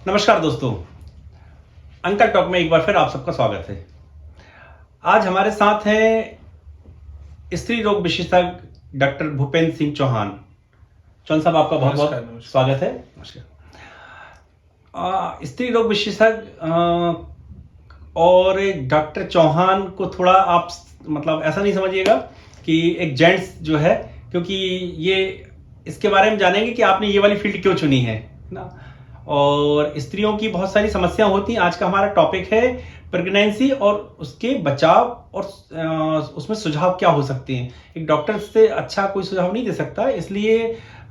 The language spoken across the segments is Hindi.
नमस्कार दोस्तों, अंकल टॉक में एक बार फिर आप सबका स्वागत है। आज हमारे साथ हैं स्त्री रोग विशेषज्ञ डॉक्टर भूपेंद्र सिंह चौहान। चौहान साहब, आपका बहुत बहुत स्वागत है। नमस्कार। स्त्री रोग विशेषज्ञ और डॉक्टर चौहान को थोड़ा आप मतलब ऐसा नहीं समझिएगा कि एक जेंट्स जो है, क्योंकि ये इसके बारे में जानेंगे कि आपने ये वाली फील्ड क्यों चुनी है ना। और स्त्रियों की बहुत सारी समस्या होती हैं। आज का हमारा टॉपिक है प्रेगनेंसी और उसके बचाव और उसमें सुझाव क्या हो सकते हैं। एक डॉक्टर से अच्छा कोई सुझाव नहीं दे सकता, इसलिए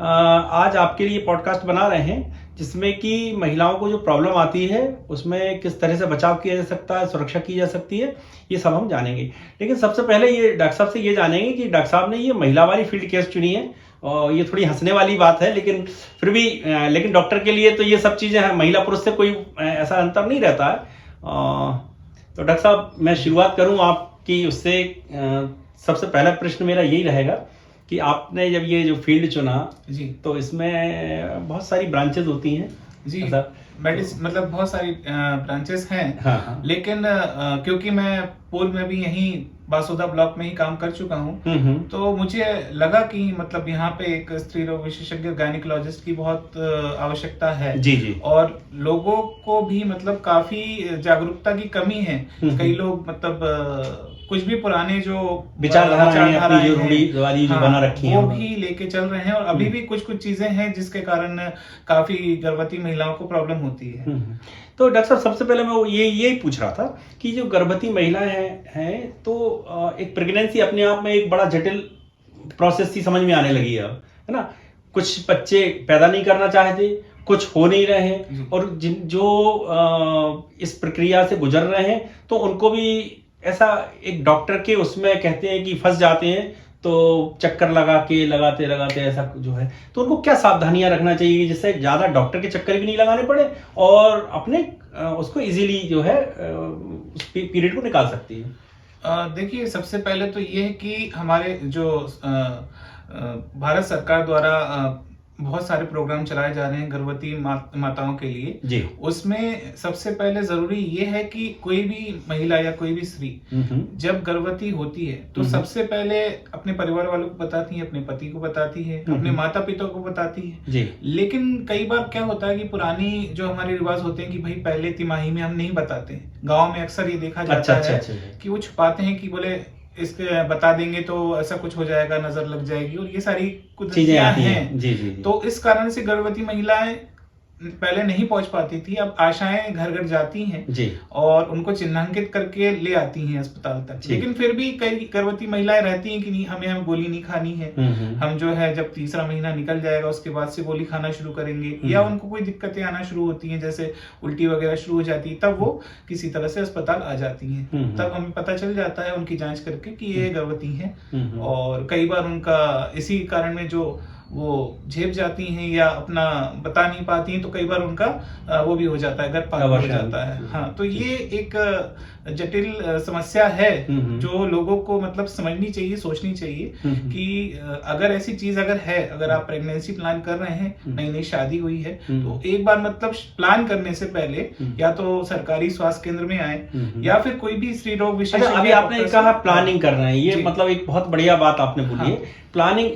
आज आपके लिए पॉडकास्ट बना रहे हैं जिसमें कि महिलाओं को जो प्रॉब्लम आती है उसमें किस तरह से बचाव किया जा सकता है, सुरक्षा की जा सकती है, ये सब हम जानेंगे। लेकिन सबसे पहले ये डॉक्टर साहब से ये जानेंगे कि डॉक्टर साहब ने ये महिला वाली फील्ड कैसे चुनी है। और ये थोड़ी हंसने वाली बात है, लेकिन फिर भी लेकिन डॉक्टर के लिए तो ये सब चीजें हैं, महिला पुरुष से कोई ऐसा अंतर नहीं रहता है। तो डॉक्टर साहब, मैं शुरुआत करूं आपकी उससे। सबसे पहला प्रश्न मेरा यही रहेगा कि आपने जब ये जो फील्ड चुना जी, तो इसमें बहुत सारी ब्रांचेस होती हैं जी, मेडिसिन मतलब बहुत सारी ब्रांचेस हैं। हाँ। लेकिन क्योंकि मैं पूर्व में भी यहीं बासुदा ब्लॉक में ही काम कर चुका हूँ, तो मुझे लगा कि मतलब यहाँ पे एक स्त्री रोग विशेषज्ञ गायनिकोलॉजिस्ट की बहुत आवश्यकता है। जी। और लोगों को भी मतलब काफी जागरूकता की कमी है। कई लोग मतलब कुछ भी पुराने जो विचारधाराएं जो रूढ़िवादी जो बना रखी हैं वो भी लेके चल रहे हैं। और अभी भी कुछ चीजें हैं जिसके कारण काफी गर्भवती महिलाओं को प्रॉब्लम होती है। तो डॉक्टर साहब, सबसे पहले मैं यही पूछ रहा था कि जो गर्भवती महिलाएं हैं तो एक प्रेगनेंसी अपने आप में एक बड़ा जटिल प्रोसेस सी समझ में आने लगी है अब, है ना। कुछ बच्चे पैदा नहीं करना चाहते, कुछ हो नहीं रहे हैं, और जो इस प्रक्रिया से गुजर रहे हैं तो उनको भी ऐसा एक डॉक्टर के उसमें कहते हैं कि फंस जाते हैं, तो चक्कर लगाते ऐसा जो है। तो उनको क्या सावधानियां रखना चाहिए जिससे ज्यादा डॉक्टर के चक्कर भी नहीं लगाने पड़े और अपने उसको इजीली जो है उस पीरियड को निकाल सकती है। देखिए, सबसे पहले तो ये है कि हमारे जो भारत सरकार द्वारा बहुत सारे प्रोग्राम चलाए जा रहे हैं गर्भवती माताओं के लिए जी। उसमें सबसे पहले जरूरी ये है कि कोई भी महिला या कोई भी स्त्री जब गर्भवती होती है तो सबसे पहले अपने परिवार वालों को बताती है, अपने पति को बताती है, अपने माता पिता को बताती है जी। लेकिन कई बार क्या होता है कि पुरानी जो हमारे रिवाज होते हैं कि भाई पहले तिमाही में हम नहीं बताते हैं। गाँव में अक्सर ये देखा जाता है कि वो छुपाते हैं कि बोले इसके बता देंगे तो ऐसा कुछ हो जाएगा, नजर लग जाएगी, और ये सारी कुछ चीजें हैं। जी। तो इस कारण से गर्भवती महिलाएं पहले नहीं पहुंच पाती थी, अब आशाएं घर घर जाती हैं जी। और उनको चिन्हांकित करके ले आती हैं अस्पताल तक। लेकिन फिर भी कई गर्भवती महिलाएं रहती हैं कि नहीं, हमें गोली नहीं खानी है, हम जो है जब तीसरा महीना निकल जाएगा उसके बाद से गोली खाना शुरू करेंगे, या उनको कोई दिक्कतें आना शुरू होती हैं जैसे उल्टी वगैरह शुरू हो जाती है, तब वो किसी तरह से अस्पताल आ जाती हैं। तब हमें पता चल जाता है उनकी जांच करके कि ये गर्भवती हैं। और कई बार उनका इसी कारण में जो वो झेप जाती हैं या अपना बता नहीं पाती हैं, तो कई बार उनका वो भी हो जाता है, गर्भपात हो जाता है। हाँ, तो ये एक जटिल समस्या है जो लोगों को मतलब समझनी चाहिए, सोचनी चाहिए कि अगर ऐसी चीज अगर आप प्रेगनेंसी प्लान कर रहे हैं, नई नई शादी हुई है, तो एक बार मतलब प्लान करने से पहले या तो सरकारी स्वास्थ्य केंद्र में आए या फिर कोई भी स्त्री रोग विशेषज्ञ। अभी आपने कहा प्लानिंग कर रहे हैं, ये मतलब एक बहुत बढ़िया बात आपने बोली है। प्लानिंग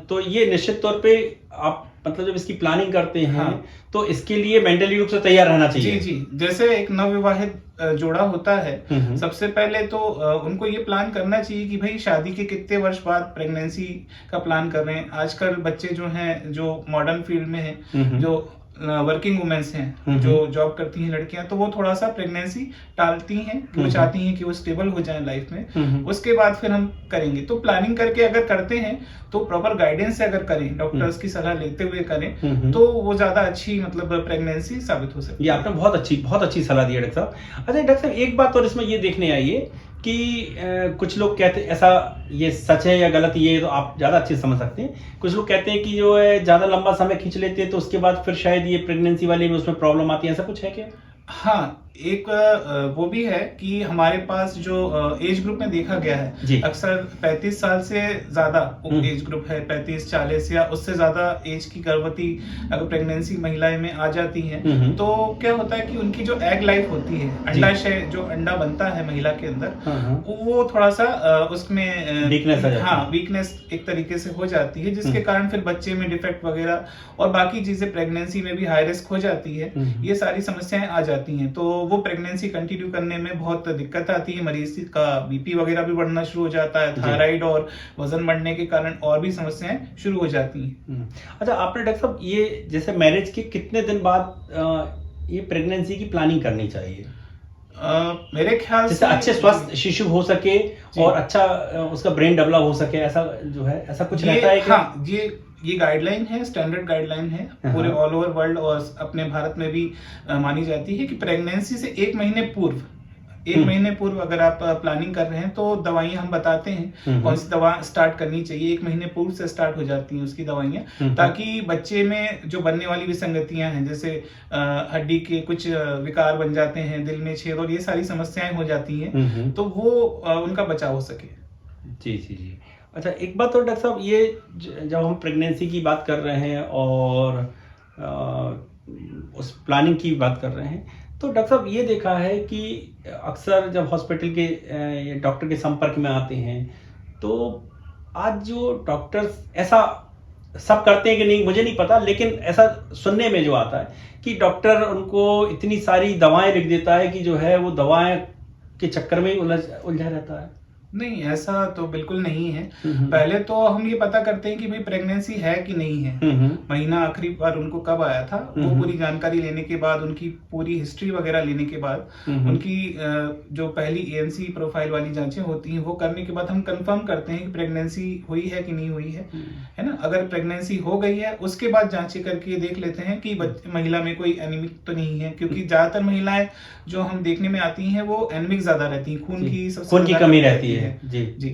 तो ये निश्चित तौर पे आप मतलब जब इसकी प्लानिंग करते हैं तो इसके लिए मेंटली रूप से तैयार रहना चाहिए। जी। जैसे एक नवविवाहित जोड़ा होता है, सबसे पहले तो उनको ये प्लान करना चाहिए कि भाई शादी के कितने वर्ष बाद प्रेगनेंसी का प्लान कर रहे हैं। आजकल बच्चे जो हैं जो मॉडर्न फील्ड में हैं, जो वर्किंग वुमेन्स हैं, जो जॉब करती हैं लड़कियां, तो वो थोड़ा सा प्रेगनेंसी टालती हैं, वो चाहती हैं कि वो स्टेबल हो जाएं लाइफ में, उसके बाद फिर हम करेंगे। तो प्लानिंग करके अगर करते हैं तो प्रॉपर गाइडेंस से अगर करें, डॉक्टर्स की सलाह लेते हुए करें, तो वो ज्यादा अच्छी मतलब प्रेगनेंसी साबित हो सकती है। ये आपने बहुत अच्छी सलाह दी है डॉक्टर साहब। अच्छा डॉक्टर साहब, एक बात और इसमें ये देखने आई है कि कुछ लोग कहते हैं, ऐसा ये सच है या गलत ये तो आप ज्यादा अच्छे से समझ सकते हैं, कुछ लोग कहते हैं कि जो है ज्यादा लंबा समय खींच लेते हैं तो उसके बाद फिर शायद ये प्रेगनेंसी वाले में उसमें प्रॉब्लम आती है, ऐसा कुछ है क्या? हाँ, एक वो भी है कि हमारे पास जो एज ग्रुप में देखा गया जी। है, अक्सर 35 साल से ज्यादा एज ग्रुप है, 35-40 या उससे ज्यादा एज की गर्भवती अगर प्रेगनेंसी महिलाएं में आ जाती हैं, तो क्या होता है कि उनकी जो एग लाइफ होती है, अंडाशय जो अंडा बनता है महिला के अंदर, वो थोड़ा सा उसमें वीकनेस आ जाती है। हाँ, वीकनेस एक तरीके से हो जाती है, जिसके कारण फिर बच्चे में डिफेक्ट वगैरह और बाकी चीजें प्रेगनेंसी में भी हाई रिस्क हो जाती है। ये सारी समस्याएं आ जाती हैं, तो वो प्रेगनेंसी कंटिन्यू करने में बहुत दिक्कत आती है। मरीज का बीपी वगैरह भी बढ़ना शुरू हो जाता है, थायराइड और वजन बढ़ने के कारण और भी समस्याएं शुरू हो जाती हैं। अच्छा, आपने डॉक्टर साहब ये जैसे मैरिज के कितने दिन बाद ये प्रेगनेंसी की प्लानिंग करनी चाहिए? मेरे ख्याल से अच्छे स्वस्थ शिशु हो सके और अच्छा उसका ब्रेन डेवलप हो सके, ऐसा जो है ऐसा कुछ रहता है क्या? हाँ, ये गाइडलाइन है, स्टैंडर्ड गाइडलाइन है, पूरे ऑल ओवर वर्ल्ड और अपने भारत में भी मानी जाती है कि प्रेगनेंसी से एक महीने पूर्व अगर आप प्लानिंग कर रहे हैं तो दवाइयां हम बताते हैं कौन सी दवा स्टार्ट करनी चाहिए। एक महीने पूर्व से स्टार्ट हो जाती हैं उसकी दवाइयां, ताकि बच्चे में जो बनने वाली विसंगतियां हैं, जैसे हड्डी के कुछ विकार बन जाते हैं, दिल में छेद और ये सारी समस्याएं हो जाती हैं, तो वो उनका बचाव हो सके। जी जी जी। अच्छा, एक बात और डॉक्टर साहब, ये जब हम प्रेगनेंसी की बात कर रहे हैं और उस प्लानिंग की बात कर रहे हैं, तो डॉक्टर साहब ये देखा है कि अक्सर जब हॉस्पिटल के डॉक्टर के संपर्क में आते हैं, तो आज जो डॉक्टर्स ऐसा सब करते हैं कि नहीं मुझे नहीं पता, लेकिन ऐसा सुनने में जो आता है कि डॉक्टर उनको इतनी सारी दवाएं लिख देता है कि जो है वो दवाएं के चक्कर में ही उलझा रहता है। नहीं, ऐसा तो बिल्कुल नहीं है। पहले तो हम ये पता करते हैं कि भाई प्रेगनेंसी है कि नहीं है, महीना आखिरी बार उनको कब आया था, वो पूरी जानकारी लेने के बाद, उनकी पूरी हिस्ट्री वगैरह लेने के बाद, उनकी जो पहली एएनसी प्रोफाइल वाली जांचें होती हैं वो करने के बाद हम कंफर्म करते हैं कि प्रेगनेंसी हुई है कि नहीं हुई है ना। अगर प्रेगनेंसी हो गई है उसके बाद जांचें करके देख लेते हैं कि महिला में कोई एनीमिक तो नहीं है, क्योंकि ज्यादातर महिलाएं जो हम देखने में आती हैं वो एनीमिक ज्यादा रहती हैं, खून की कमी रहती है। जी जी।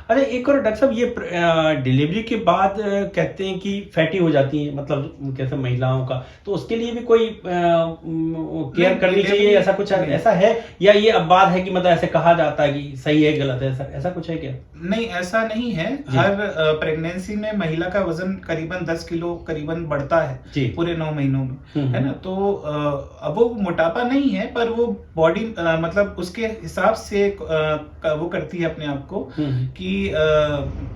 अच्छा, एक और डॉक्टर साहब, ये डिलीवरी के बाद कहते हैं कि फैटी हो जाती है, मतलब कैसे महिलाओं का, तो उसके लिए भी कोई केयर करनी चाहिए, ऐसा कुछ ऐसा है या ये अपवाद है कि मतलब ऐसे कहा जाता है कि सही है गलत है, ऐसा कुछ है क्या? नहीं, ऐसा नहीं है। हर प्रेगनेंसी में महिला का वजन करीबन 10 किलो करीबन बढ़ता है पूरे 9 महीनों में, है ना। तो अब वो मोटापा नहीं है, पर वो बॉडी मतलब उसके हिसाब से वो करती है अपने आप को कि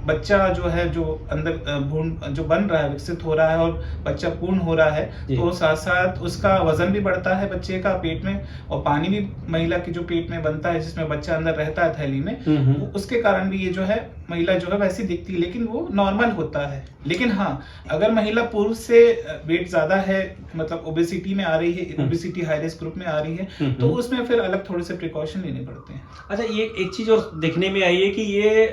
बच्चा जो है, जो अंदर भ्रूण जो बन रहा है, विकसित हो रहा है और बच्चा पूर्ण हो रहा है, तो साथ साथ उसका वजन भी बढ़ता है बच्चे का पेट में, और पानी भी महिला के जो पेट में बनता है, जिसमें बच्चा अंदर रहता है थैली में, उसके कारण भी ये जो है महिला जो है वैसी दिखती है, लेकिन वो नॉर्मल होता है। लेकिन हाँ, अगर महिला पूर्व से वेट ज्यादा है, मतलब ओबेसिटी में आ रही है, ओबेसिटी हाई रिस्क ग्रुप में आ रही है, तो उसमें फिर अलग थोड़े से प्रिकॉशन लेने पड़ते हैं। अच्छा, ये एक चीज और देखने में आई है कि ये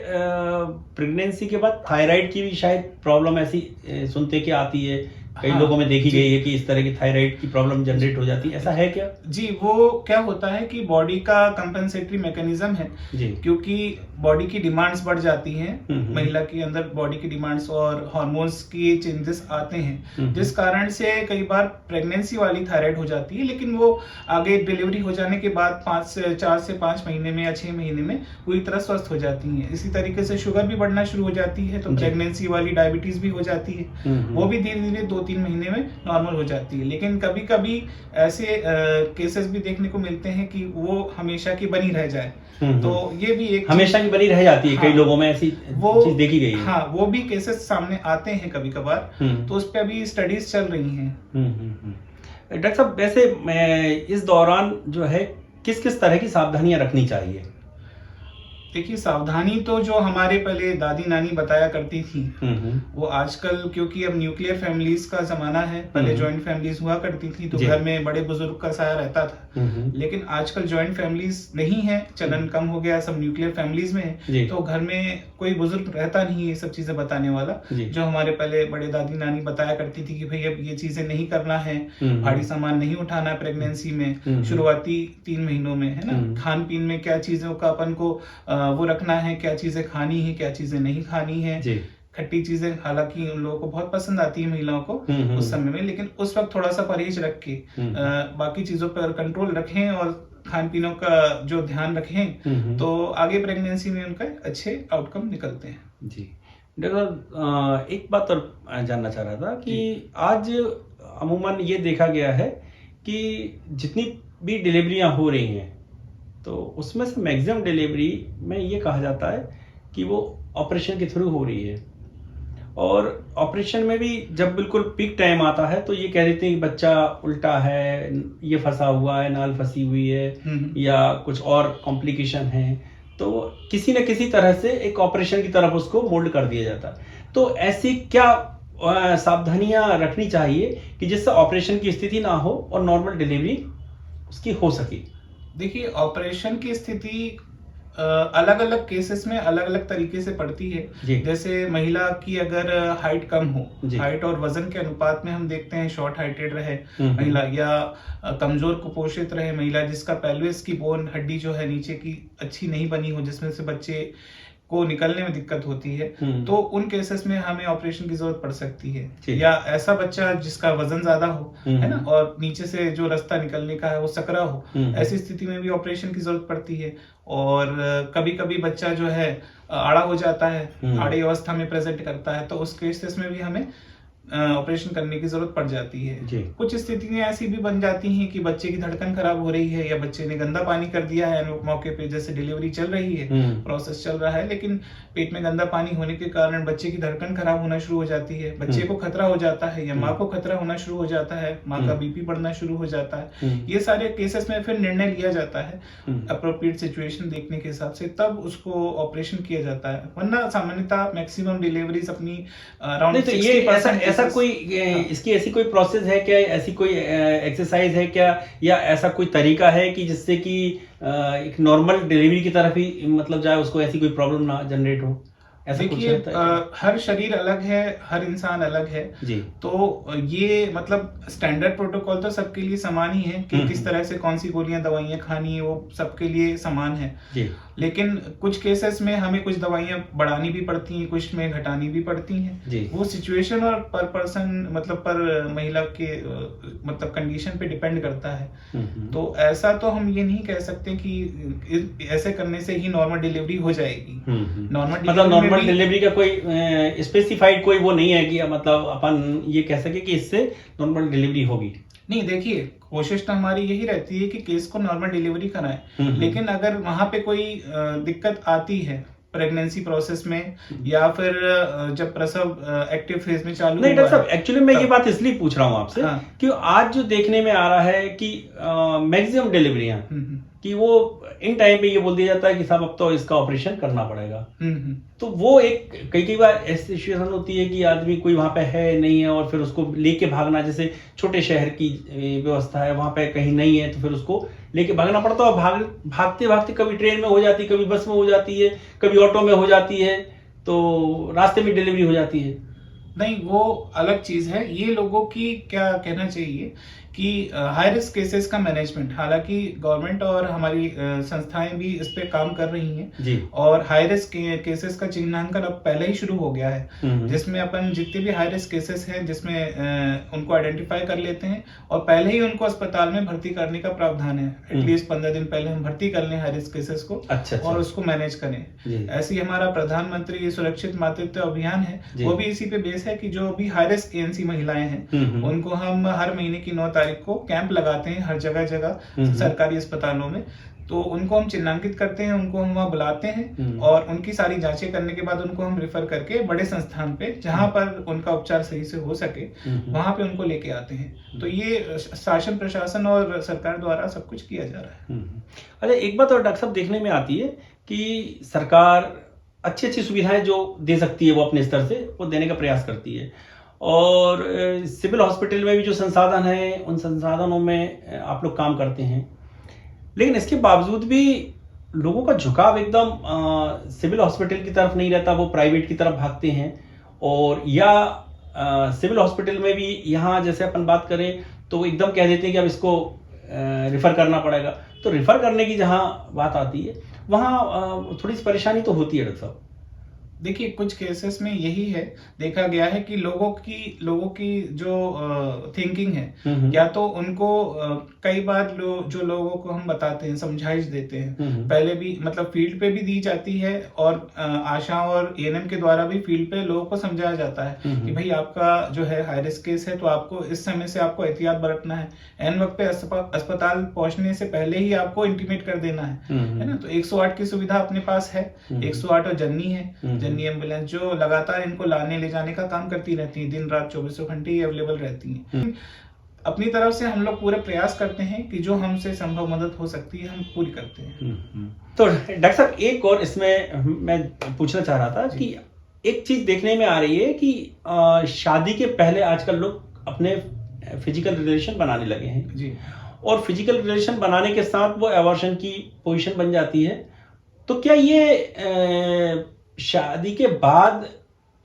प्रेगनेंसी के बाद थायराइड की भी शायद प्रॉब्लम ऐसी सुनते कि आती है, कई लोगों में देखी गई है कि इस तरह की थायराइड की प्रॉब्लम जनरेट हो जाती है, ऐसा है क्या? जी, वो क्या होता है कि बॉडी का कंपेंसेटरी मैकेनिज्म है जी, क्योंकि बॉडी की डिमांड्स बढ़ जाती हैं, महिला के अंदर बॉडी की डिमांड्स और हार्मोन्स की चेंजेस आते हैं, जिस कारण से कई बार प्रेगनेंसी वाली थायराइड हो जाती है, लेकिन वो आगे डिलीवरी हो जाने के बाद 4 से 5 महीने में या 6 महीने में पूरी तरह स्वस्थ हो जाती है। इसी तरीके से शुगर भी बढ़ना शुरू हो जाती है, तो प्रेगनेंसी वाली डायबिटीज भी हो जाती है, वो भी धीरे धीरे 2-3 महीने में नॉर्मल हो जाती है। लेकिन कभी कभी ऐसे केसेस भी देखने को मिलते हैं कि वो हमेशा की बनी रह जाए, तो ये भी एक हमेशा की बनी रह जाती है। हाँ, कई लोगों में ऐसी चीज देखी गई है। हाँ, वो भी केसेस सामने आते हैं कभी कभार, तो उस पर अभी स्टडीज चल रही हैं। डॉक्टर साहब, वैसे इस दौरान जो है किस किस तरह की सावधानियां रखनी चाहिए? देखिए, सावधानी तो जो हमारे पहले दादी नानी बताया करती थी, वो आजकल, क्योंकि अब न्यूक्लियर फैमिलीज का जमाना है, पहले जॉइंट फैमिलीज हुआ करती थी, तो घर में बड़े बुजुर्ग का साया रहता था, लेकिन आजकल जॉइंट फैमिलीज नहीं है, चलन कम हो गया, सब न्यूक्लियर फैमिलीज में है, तो घर में कोई बुजुर्ग रहता नहीं है ये सब चीजें बताने वाला, जो हमारे पहले बड़े दादी नानी बताया करती थी कि भाई अब ये चीजें नहीं करना है, भारी सामान नहीं उठाना है प्रेगनेंसी में, शुरुआती 3 महीनों में, है ना, खान पीन में क्या चीजों का अपन को वो रखना है, क्या चीजें खानी है, क्या चीजें नहीं खानी है, खट्टी चीजें हालांकि उन लोगों को बहुत पसंद आती है महिलाओं को उस समय में, लेकिन उस वक्त थोड़ा सा परहेज रख के बाकी चीजों पर कंट्रोल रखें और खान पीनों का जो ध्यान रखें तो आगे प्रेगनेंसी में उनका अच्छे आउटकम निकलते हैं। जी डॉक्टर, एक बात और जानना चाह रहा था कि आज अमूमन ये देखा गया है कि जितनी भी डिलीवरियां हो रही हैं तो उसमें से मैक्सिमम डिलीवरी में ये कहा जाता है कि वो ऑपरेशन के थ्रू हो रही है, और ऑपरेशन में भी जब बिल्कुल पीक टाइम आता है तो ये कह देते हैं कि बच्चा उल्टा है, ये फंसा हुआ है, नाल फंसी हुई है या कुछ और कॉम्प्लिकेशन है, तो किसी न किसी तरह से एक ऑपरेशन की तरफ उसको मोल्ड कर दिया जाता है। तो ऐसी क्या सावधानियां रखनी चाहिए कि जिससे ऑपरेशन की स्थिति ना हो और नॉर्मल डिलीवरी उसकी हो सके? देखिए, ऑपरेशन की स्थिति अलग अलग केसेस में अलग अलग तरीके से पड़ती है। जैसे महिला की अगर हाइट कम हो, हाइट और वजन के अनुपात में हम देखते हैं शॉर्ट हाइटेड रहे महिला या कमजोर कुपोषित रहे महिला, जिसका पेल्विस की बोन हड्डी जो है नीचे की अच्छी नहीं बनी हो, जिसमें से बच्चे को निकलने में दिक्कत होती है, तो उन केसेस में हमें ऑपरेशन की जरूरत पड़ सकती है। या ऐसा बच्चा जिसका वजन ज्यादा हो, है ना, और नीचे से जो रास्ता निकलने का है वो सकरा हो, ऐसी स्थिति में भी ऑपरेशन की जरूरत पड़ती है। और कभी कभी बच्चा जो है आड़ा हो जाता है, आड़ी अवस्था में प्रेजेंट करता है, तो उस केसेस में भी हमें ऑपरेशन करने की जरूरत पड़ जाती है। कुछ स्थितियां ऐसी भी बन जाती हैं कि बच्चे की धड़कन खराब हो रही है या बच्चे ने गंदा पानी कर दिया है मौके पे, जैसे डिलीवरी चल रही है, प्रोसेस चल रहा है, लेकिन पेट में गंदा पानी होने के कारण बच्चे की धड़कन खराब होना शुरू हो जाती है, बच्चे को खतरा हो जाता है या माँ को खतरा होना शुरू हो जाता है, माँ का बीपी बढ़ना शुरू हो जाता है। ये सारे केसेस में फिर निर्णय लिया जाता है अप्रोप्रिएट सिचुएशन देखने के हिसाब से, तब उसको ऑपरेशन किया जाता है। वरना सामान्यतः मैक्सिमम डिलीवरीज अपनी अराउंड ऐसा कोई इसकी ऐसी कोई प्रोसेस है क्या, ऐसी कोई एक्सरसाइज है क्या, या ऐसा कोई तरीका है कि जिससे कि एक नॉर्मल डिलीवरी की तरफ ही मतलब जाए, उसको ऐसी कोई प्रॉब्लम ना जनरेट हो? देखिए, हर शरीर अलग है, हर इंसान अलग है जी। तो ये मतलब स्टैंडर्ड प्रोटोकॉल तो सबके लिए समान ही है कि किस तरह से कौन सी गोलियां दवाइयां खानी है, वो सबके लिए समान है जी। लेकिन कुछ केसेस में हमें कुछ दवाइयां बढ़ानी भी पड़ती हैं, कुछ में घटानी भी पड़ती हैं। वो सिचुएशन और पर पर्सन मतलब पर महिला के मतलब कंडीशन पे डिपेंड करता है। तो ऐसा तो हम ये नहीं कह सकते कि ऐसे करने से ही नॉर्मल डिलीवरी हो जाएगी। नॉर्मल डिलीवरी का कोई स्पेसिफाइड कोई वो नहीं है कि मतलब अपन ये कह सके कि इससे नॉर्मल डिलीवरी होगी। नहीं, देखिए, कोशिश तो हमारी यही रहती है कि केस को नॉर्मल डिलीवरी कराएं, लेकिन अगर वहां पे कोई दिक्कत आती है प्रेगनेंसी प्रोसेस में या फिर जब प्रसव एक्टिव फेज में चालू नहीं डॉक्टर साहब, एक्चुअली मैं ये बात इसलिए पूछ रहा हूँ आपसे कि आज जो देखने में आ रहा है कि मैक्सिमम डिलीवरियां कि वो इन टाइम पे ये बोल दिया जाता है कि साहब अब तो इसका ऑपरेशन करना पड़ेगा। तो वो एक कई बार ऐसी सिचुएशन होती है कि आदमी कोई वहां पे है नहीं है और फिर उसको लेके भागना, जैसे छोटे शहर की व्यवस्था है, वहां पे कहीं नहीं है तो फिर उसको लेके भागना पड़ता है, और भागते भागते कभी ट्रेन में हो जाती है, कभी बस में हो जाती है, कभी ऑटो में हो जाती है, तो रास्ते में डिलीवरी हो जाती है। नहीं, वो अलग चीज है। ये लोगों की क्या कहना चाहिए कि हाई रिस्क केसेस का मैनेजमेंट, हालांकि गवर्नमेंट और हमारी संस्थाएं भी इस पे काम कर रही हैं जी। और हाई रिस्क केसेस का चिन्हांकन अब पहले ही शुरू हो गया है, जिसमें अपन जितने भी हाई रिस्क केसेस हैं जिसमें उनको आइडेंटिफाई कर लेते हैं और पहले ही उनको अस्पताल में भर्ती करने का प्रावधान है। एटलीस्ट 15 दिन पहले हम भर्ती कर लें हाई रिस्क केसेस को और उसको मैनेज करें। ऐसी हमारा प्रधानमंत्री सुरक्षित मातृत्व अभियान है, वो भी इसी पे बेस है कि जो भी हाई रिस्क ANC महिलाएं हैं उनको हम हर महीने की 9 तारीख को कैंप लगाते हैं हर जगह सरकारी अस्पतालों में। तो उनको हम चिन्हांकित करते हैं, उनको हम वहां बुलाते हैं और उनकी सारी जांचें करने के बाद उनको हम रेफर करके बड़े संस्थान पे जहां पर उनका उपचार सही से हो सके वहां पे उनको लेके आते हैं। तो ये शासन प्रशासन और सरकार द्वारा सब कुछ किया जा रहा है। अच्छा, एक बात और डॉक्टर साहब देखने में आती है कि सरकार अच्छी सुविधाएं जो दे सकती है वो अपने स्तर से वो देने का प्रयास करती है, और सिविल हॉस्पिटल में भी जो संसाधन है उन संसाधनों में आप लोग काम करते हैं, लेकिन इसके बावजूद भी लोगों का झुकाव एकदम सिविल हॉस्पिटल की तरफ नहीं रहता, वो प्राइवेट की तरफ भागते हैं। और या सिविल हॉस्पिटल में भी यहाँ जैसे अपन बात करें तो एकदम कह देते हैं कि अब इसको रिफर करना पड़ेगा। तो रिफर करने की जहाँ बात आती है वहाँ थोड़ी सी परेशानी तो होती है डॉक्टर साहब। देखिए कुछ केसेस में यही है, देखा गया है कि लोगों की जो थिंकिंग है, या तो उनको कई बार जो लोगों को हम बताते हैं, समझाइश देते हैं, पहले भी मतलब फील्ड पे भी दी जाती है, और आशा और एएनएम के द्वारा भी फील्ड पे लोगों को समझाया जाता है कि भाई आपका जो है हाई रिस्क केस है, तो आपको इस समय से आपको एहतियात बरतना है, एन वक्त पे अस्पताल पहुंचने से पहले ही आपको इंटीमेट कर देना है ना। तो 108 की सुविधा अपने पास है, 108 और जन्नी है, जन्नी एम्बुलेंस जो लगातार इनको लाने ले जाने का काम करती रहती है, दिन रात 24 घंटे ही अवेलेबल रहती है। अपनी तरफ से हम लोग पूरे प्रयास करते हैं कि जो हमसे संभव मदद हो सकती है हम पूरी करते हैं। तो डॉक्टर साहब एक और इसमें मैं पूछना चाह रहा था कि एक चीज देखने में आ रही है कि शादी के पहले आजकल लोग अपने फिजिकल रिलेशन बनाने लगे हैं जी, और फिजिकल रिलेशन बनाने के साथ वो एबॉर्शन की पोजीशन बन जाती है। तो क्या ये शादी के बाद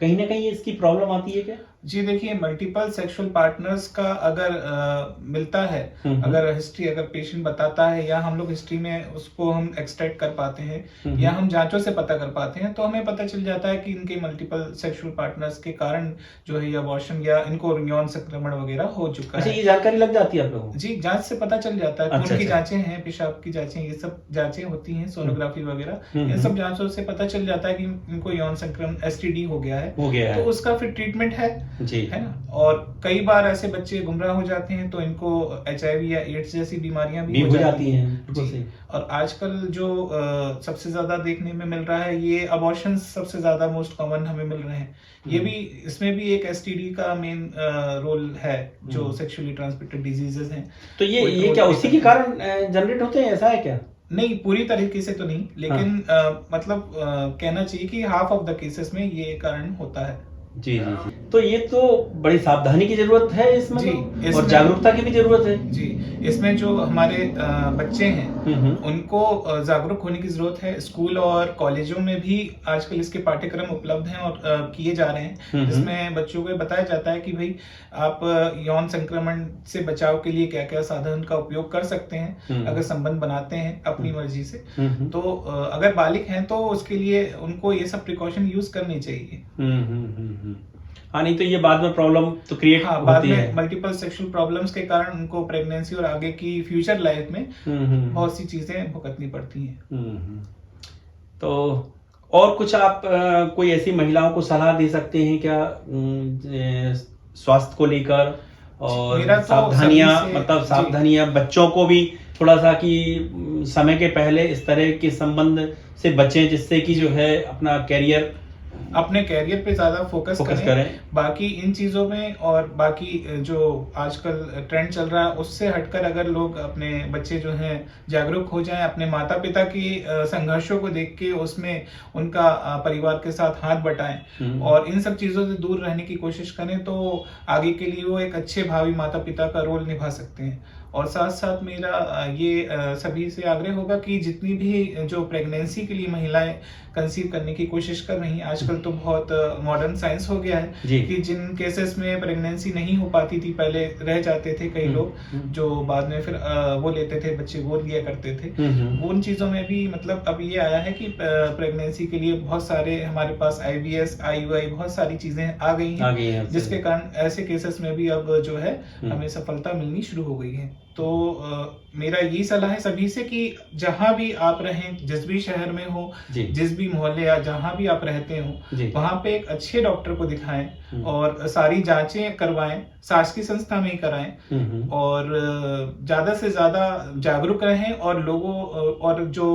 कहीं ना कहीं इसकी प्रॉब्लम आती है क्या? जी देखिए, मल्टीपल सेक्सुअल पार्टनर्स का अगर मिलता है, अगर हिस्ट्री अगर पेशेंट बताता है, या हम लोग हिस्ट्री में उसको हम एक्सट्रैक्ट कर पाते हैं, या हम जांचों से पता कर पाते हैं, तो हमें पता चल जाता है कि इनके मल्टीपल सेक्सुअल पार्टनर्स के कारण जो है अबॉर्शन या इनको यौन संक्रमण वगैरह हो चुका है। ये जानकारी लग जाती है आप लोगों को? जी, जांच से पता चल जाता है। खून की जांचें हैं, पेशाब की जांचें, ये सब जांचें होती हैं, सोनोग्राफी वगैरह, इन सब जांचों से पता चल जाता है कि इनको यौन संक्रमण एसटीडी हो गया है, तो उसका फिर ट्रीटमेंट है जी, है ना। और कई बार ऐसे बच्चे गुमराह हो जाते हैं, तो इनको एचआईवी या एड्स जैसी बीमारियां भी हो जाती हैं जी। और आजकल जो सबसे ज्यादा देखने में मिल रहा है, ये अबॉर्शन सबसे ज्यादा मोस्ट कॉमन हमें मिल रहे हैं। ये भी, इसमें भी एक एसटीडी का मेन रोल है, जो सेक्सुअली ट्रांसमिटेड डिजीजेस हैं। तो ये क्या उसी के कारण जनरेट होते हैं, ऐसा है क्या? नहीं, पूरी तरीके से तो नहीं, लेकिन मतलब कहना चाहिए कि हाफ ऑफ द केसेस में ये कारण होता है। जी जी जी। तो ये तो बड़ी सावधानी की जरूरत है इसमें जी, और जागरूकता की भी जरूरत है जी। इसमें जो हमारे बच्चे हैं उनको जागरूक होने की जरूरत है। स्कूल और कॉलेजों में भी आजकल इसके पाठ्यक्रम उपलब्ध हैं और किए जा रहे हैं, जिसमें बच्चों को बताया जाता है कि भाई आप यौन संक्रमण से बचाव के लिए क्या क्या साधन का उपयोग कर सकते हैं अगर संबंध बनाते हैं अपनी मर्जी से। तो अगर बालिग हैं तो उसके लिए उनको ये सब प्रिकॉशन यूज करनी चाहिए। हाँ, नहीं तो ये बाद में प्रॉब्लम तो क्रिएट बाद में मल्टीपल सेक्सुअल प्रॉब्लम्स के कारण उनको प्रेगनेंसी और आगे की फ्यूचर लाइफ में बहुत सी चीजें भुगतनी पड़ती हैं। तो और कुछ आप कोई ऐसी महिलाओं को सलाह दे सकते हैं क्या स्वास्थ्य को लेकर, और सावधानियां, मतलब सावधानियां बच्चों को भी थोड़ा सा कि समय के पहले इस तरह के संबंध से बचें, जिससे कि जो है अपने कैरियर पे ज्यादा फोकस करें। बाकी इन चीजों में और बाकी जो आजकल ट्रेंड चल रहा है उससे हटकर अगर लोग अपने बच्चे जो हैं जागरूक हो जाएं, अपने माता पिता की संघर्षों को देख के उसमें उनका परिवार के साथ हाथ बटाएं और इन सब चीजों से दूर रहने की कोशिश करें, तो आगे के लिए वो एक अच्छे भावी माता पिता का रोल निभा सकते हैं। और साथ साथ मेरा ये सभी से आग्रह होगा कि जितनी भी जो प्रेगनेंसी के लिए महिलाएं कंसीव करने की कोशिश कर रही हैं, आजकल तो बहुत मॉडर्न साइंस हो गया है कि जिन केसेस में प्रेगनेंसी नहीं हो पाती थी, पहले रह जाते थे कई लोग जो बाद में फिर वो लेते थे, बच्चे गोद लिया करते थे, उन चीजों में भी मतलब अब ये आया है कि प्रेगनेंसी के लिए बहुत सारे हमारे पास IVF, IUI बहुत सारी चीजें आ गई हैं, जिसके कारण ऐसे केसेस में भी अब जो है हमें सफलता मिलनी शुरू हो गई है। तो मेरा यही सलाह है सभी से कि जहां भी आप रहें, जिस भी शहर में हो, जिस भी मोहल्ले या जहां भी आप रहते हो, वहां पे एक अच्छे डॉक्टर को दिखाएं और सारी जांचें करवाएं, शासकीय संस्था में ही कराएं और ज्यादा से ज्यादा जागरूक रहें। और लोगों और जो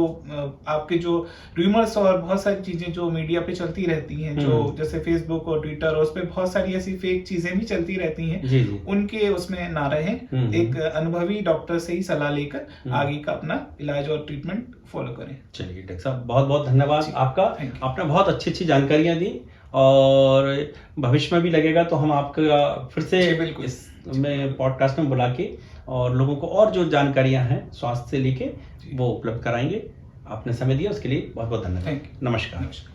आपके जो रूमर्स और बहुत सारी चीजें जो मीडिया पे चलती रहती हैं, जो जैसे फेसबुक और ट्विटर और उस पे बहुत सारी ऐसी फेक चीजें भी चलती रहती हैं, उनके उसमें ना रहें, एक अनुभवी डॉक्टर से ही सलाह लेकर आगे का अपना इलाज और ट्रीटमेंट फॉलो करें। चलिए डॉक्टर साहब, बहुत बहुत धन्यवाद आपका, आपने बहुत अच्छी अच्छी जानकारियां दी और भविष्य में भी लगेगा तो हम आपका फिर से इसमें पॉडकास्ट में बुला के और लोगों को और जो जानकारियां हैं स्वास्थ्य से लेके वो उपलब्ध कराएंगे। आपने समय दिया उसके लिए बहुत बहुत धन्यवाद। नमस्कार।